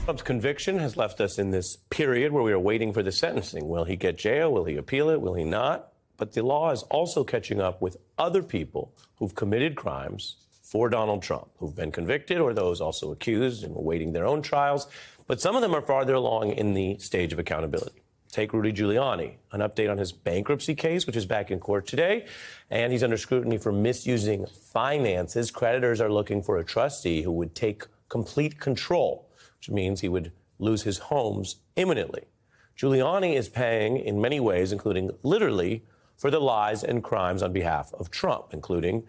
Trump's conviction has left us in this period where we are waiting for the sentencing. Will he get jail? Will he appeal it? Will he not? But the law is also catching up with other people who've committed crimes for Donald Trump, who've been convicted, or those also accused and awaiting their own trials. But some of them are farther along in the stage of accountability. Take Rudy Giuliani, an update on his bankruptcy case, which is back in court today, and he's under scrutiny for misusing finances. Creditors are looking for a trustee who would take complete control, which means he would lose his homes imminently. Giuliani is paying in many ways, including literally, for the lies and crimes on behalf of Trump, including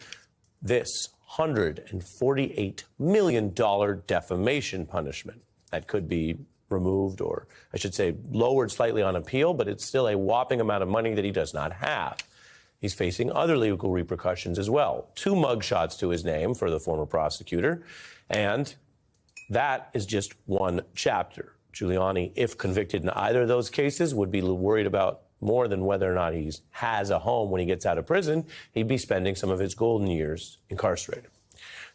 this $148 million defamation punishment that could be removed, or I should say lowered slightly on appeal, but it's still a whopping amount of money that he does not have. He's facing other legal repercussions as well. 2 mugshots to his name for the former prosecutor, and that is just one chapter. Giuliani, if convicted in either of those cases, would be worried about more than whether or not he has a home when he gets out of prison. He'd be spending some of his golden years incarcerated.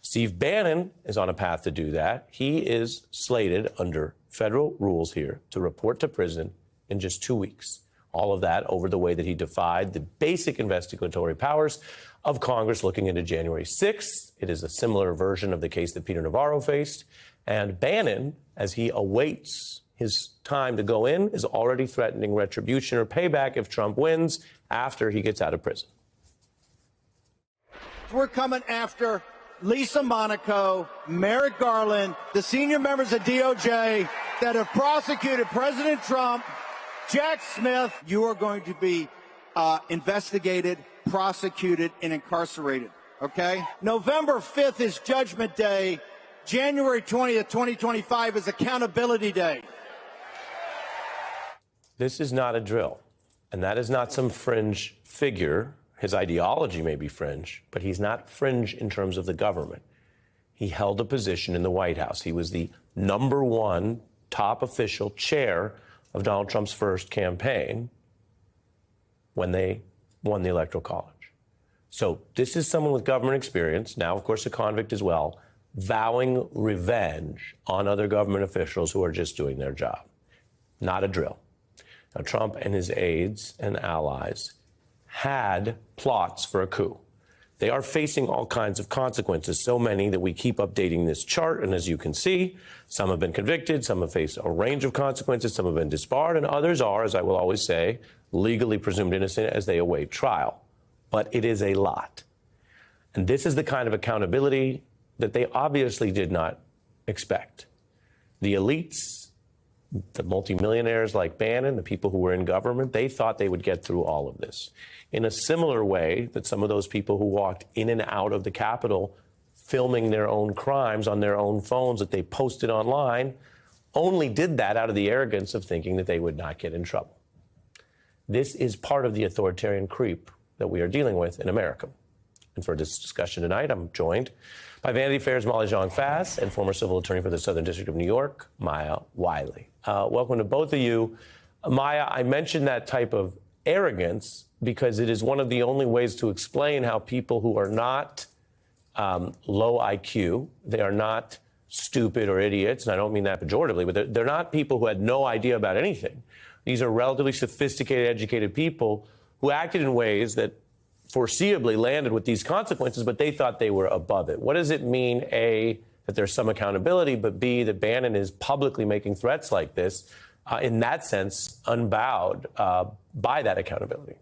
Steve Bannon is on a path to do that. He is slated under federal rules here to report to prison in just 2 weeks. All of that over the way that he defied the basic investigatory powers of Congress looking into January 6th. It is a similar version of the case that Peter Navarro faced. And Bannon, as he awaits his time to go in, is already threatening retribution or payback if Trump wins after he gets out of prison. We're coming after Lisa Monaco, Merrick Garland, the senior members of DOJ that have prosecuted President Trump, Jack Smith. You are going to be investigated, prosecuted, and incarcerated, okay? November 5th is Judgment Day. January 20th, 2025 is Accountability Day. This is not a drill, and that is not some fringe figure. His ideology may be fringe, but he's not fringe in terms of the government. He held a position in the White House. He was the #1 top official chair of Donald Trump's first campaign when they won the Electoral College. So this is someone with government experience, now, of course, a convict as well, vowing revenge on other government officials who are just doing their job. Not a drill. Now, Trump and his aides and allies had plots for a coup. They are facing all kinds of consequences, so many that we keep updating this chart. And as you can see, some have been convicted, some have faced a range of consequences, some have been disbarred, and others are, as I will always say, legally presumed innocent as they await trial. But it is a lot. And this is the kind of accountability that they obviously did not expect. The elites, the multimillionaires like Bannon, the people who were in government, they thought they would get through all of this. In a similar way that some of those people who walked in and out of the Capitol filming their own crimes on their own phones that they posted online only did that out of the arrogance of thinking that they would not get in trouble. This is part of the authoritarian creep that we are dealing with in America. And for this discussion tonight, I'm joined by Vanity Fair's Molly Jong-Fast and former civil attorney for the Southern District of New York, Maya Wiley. Welcome to both of you. Maya, I mentioned that type of arrogance because it is one of the only ways to explain how people who are not low IQ, they are not stupid or idiots, and I don't mean that pejoratively, but they're not people who had no idea about anything. These are relatively sophisticated, educated people who acted in ways that foreseeably landed with these consequences, but they thought they were above it. What does it mean, A, that there's some accountability, but B, that Bannon is publicly making threats like this, in that sense, unbowed by that accountability?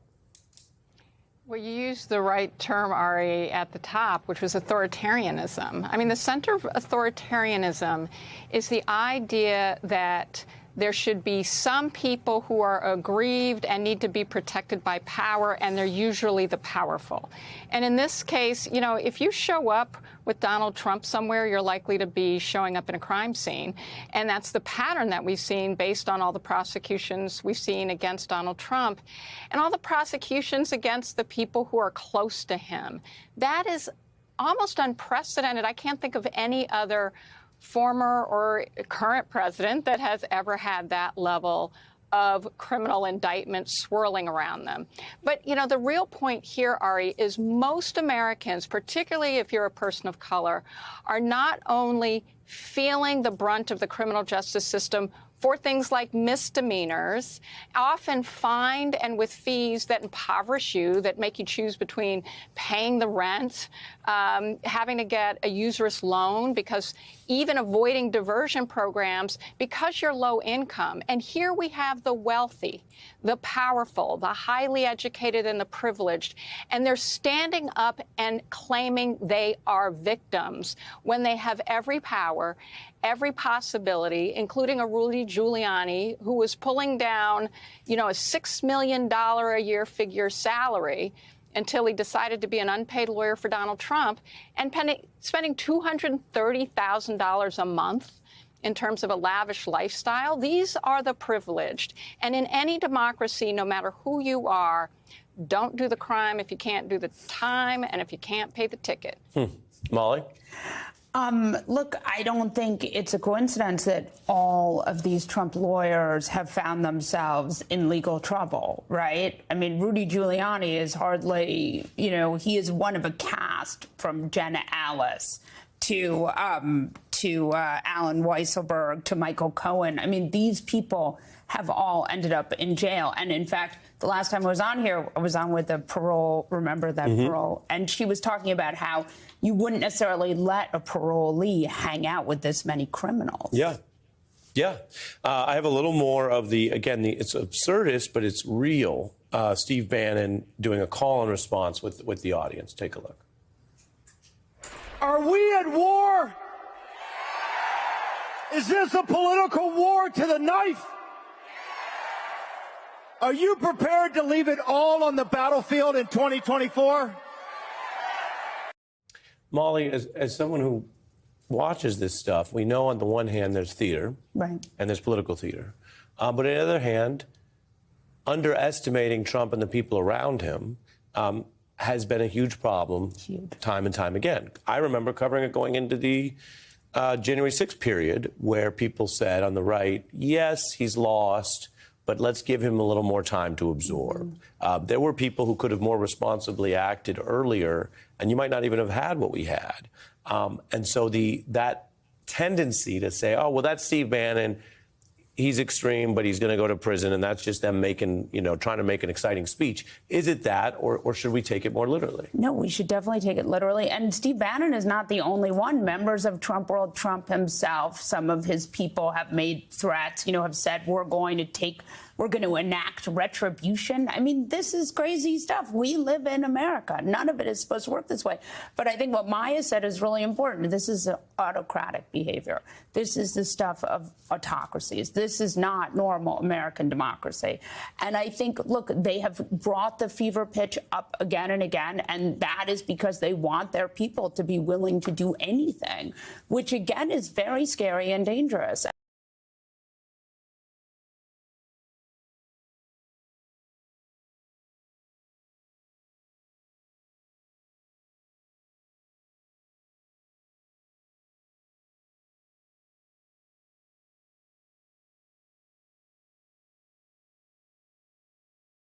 Well, you used the right term, Ari, at the top, which was authoritarianism. I mean, the center of authoritarianism is the idea that there should be some people who are aggrieved and need to be protected by power, and they're usually the powerful. And in this case, you know, if you show up with Donald Trump somewhere, you're likely to be showing up in a crime scene. And that's the pattern that we've seen based on all the prosecutions we've seen against Donald Trump and all the prosecutions against the people who are close to him. That is almost unprecedented. I can't think of any other former or current president that has ever had that level of criminal indictment swirling around them. But, you know, the real point here, Ari, is most Americans, particularly if you're a person of color, are not only feeling the brunt of the criminal justice system for things like misdemeanors, often fined and with fees that impoverish you, that make you choose between paying the rent, having to get a usurious loan, because even avoiding diversion programs because you're low income. And here we have the wealthy, the powerful, the highly educated, and the privileged, and they're standing up and claiming they are victims when they have every power, every possibility, including a Rudy Giuliani, who was pulling down, a $6 million a year figure salary until he decided to be an unpaid lawyer for Donald Trump, and spending $230,000 a month in terms of a lavish lifestyle. These are the privileged. And in any democracy, no matter who you are, don't do the crime if you can't do the time and if you can't pay the ticket. Molly? Look, I don't think it's a coincidence that all of these Trump lawyers have found themselves in legal trouble, right? I mean, Rudy Giuliani is hardly, he is one of a cast, from Jenna Ellis to Alan Weisselberg to Michael Cohen. I mean, these people have all ended up in jail. And in fact, the last time I was on here, I was on with a parole, remember that parole? And she was talking about how you wouldn't necessarily let a parolee hang out with this many criminals. Yeah. Yeah. I have a little more of it's absurdist, but it's real. Steve Bannon doing a call and response with the audience. Take a look. Are we at war? Is this a political war to the knife? Are you prepared to leave it all on the battlefield in 2024? Molly, as someone who watches this stuff, we know on the one hand there's theater, right, and there's political theater. But on the other hand, underestimating Trump and the people around him has been a huge problem time and time again. I remember covering it going into the January 6th period, where people said on the right, yes, he's lost, but let's give him a little more time to absorb. There were people who could have more responsibly acted earlier, and you might not even have had what we had. And so that tendency to say, oh, well, that's Steve Bannon, he's extreme, but he's going to go to prison, and that's just them making, trying to make an exciting speech. Is it that, or should we take it more literally? No, we should definitely take it literally. And Steve Bannon is not the only one. Members of Trump World, Trump himself, some of his people have made threats, have said we're going to enact retribution. I mean, this is crazy stuff. We live in America. None of it is supposed to work this way. But I think what Maya said is really important. This is autocratic behavior. This is the stuff of autocracies. This is not normal American democracy. And I think, look, they have brought the fever pitch up again and again, and that is because they want their people to be willing to do anything, which, again, is very scary and dangerous.